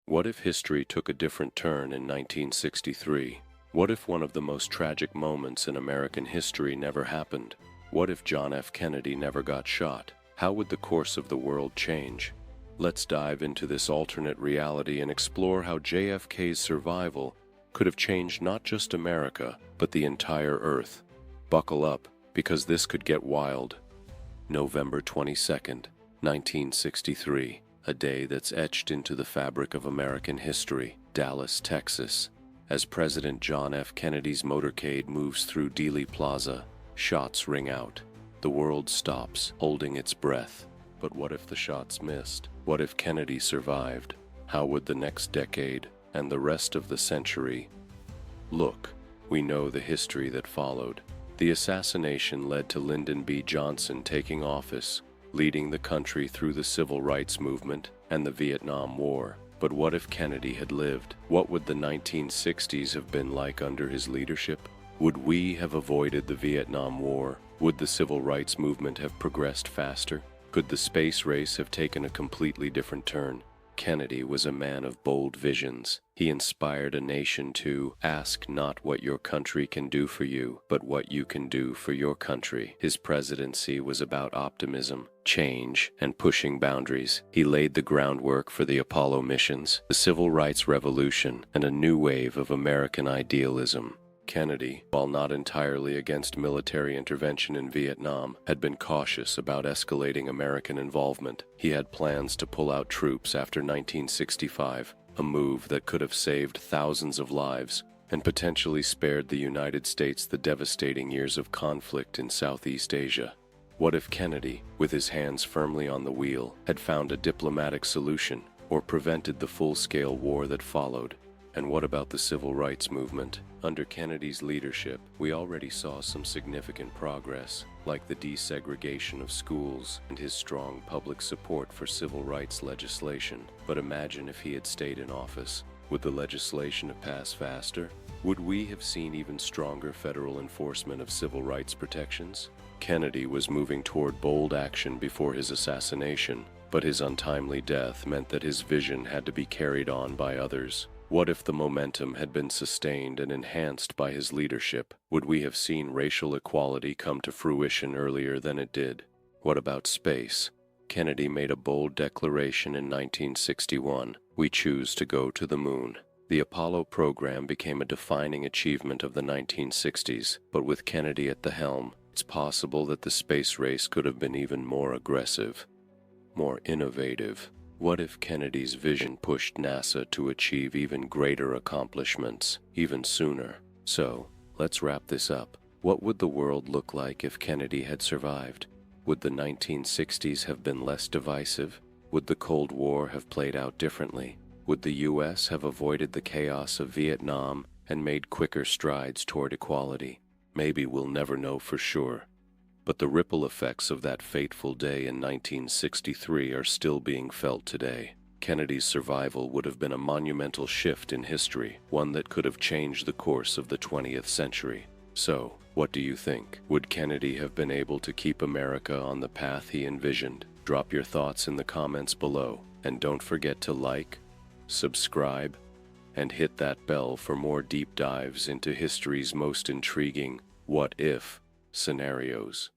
What if history took a different turn in 1963? What if one of the most tragic moments in American history never happened? What if John F. Kennedy never got shot? How would the course of the world change? Let's dive into this alternate reality and explore how JFK's survival could have changed not just America, but the entire Earth. Buckle up, because this could get wild. November 22nd, 1963, a day that's etched into the fabric of American history, Dallas, Texas. As President John F. Kennedy's motorcade moves through Dealey Plaza, shots ring out. The world stops, holding its breath. But what if the shots missed? What if Kennedy survived? How would the next decade and the rest of the century look? We know the history that followed. The assassination led to Lyndon B. Johnson taking office, leading the country through the Civil Rights Movement and the Vietnam War. But what if Kennedy had lived? What would the 1960s have been like under his leadership? Would we have avoided the Vietnam War? Would the Civil Rights Movement have progressed faster? Could the space race have taken a completely different turn? Kennedy was a man of bold visions. He inspired a nation to ask not what your country can do for you, but what you can do for your country. His presidency was about optimism, change, and pushing boundaries. He laid the groundwork for the Apollo missions, the Civil Rights Revolution, and a new wave of American idealism. Kennedy, while not entirely against military intervention in Vietnam, had been cautious about escalating American involvement. He had plans to pull out troops after 1965, a move that could have saved thousands of lives and potentially spared the United States the devastating years of conflict in Southeast Asia. What if Kennedy, with his hands firmly on the wheel, had found a diplomatic solution or prevented the full-scale war that followed? And what about the Civil Rights Movement? Under Kennedy's leadership, we already saw some significant progress, like the desegregation of schools and his strong public support for civil rights legislation. But imagine if he had stayed in office. Would the legislation have passed faster? Would we have seen even stronger federal enforcement of civil rights protections? Kennedy was moving toward bold action before his assassination, but his untimely death meant that his vision had to be carried on by others. What if the momentum had been sustained and enhanced by his leadership? Would we have seen racial equality come to fruition earlier than it did? What about space? Kennedy made a bold declaration in 1961. We choose to go to the moon. The Apollo program became a defining achievement of the 1960s, but with Kennedy at the helm, it's possible that the space race could have been even more aggressive, more innovative. What if Kennedy's vision pushed NASA to achieve even greater accomplishments, even sooner? So, let's wrap this up. What would the world look like if Kennedy had survived? Would the 1960s have been less divisive? Would the Cold War have played out differently? Would the U.S. have avoided the chaos of Vietnam and made quicker strides toward equality? Maybe we'll never know for sure. But the ripple effects of that fateful day in 1963 are still being felt today. Kennedy's survival would have been a monumental shift in history, one that could have changed the course of the 20th century. So, what do you think? Would Kennedy have been able to keep America on the path he envisioned? Drop your thoughts in the comments below, and don't forget to like, subscribe, and hit that bell for more deep dives into history's most intriguing what-if scenarios.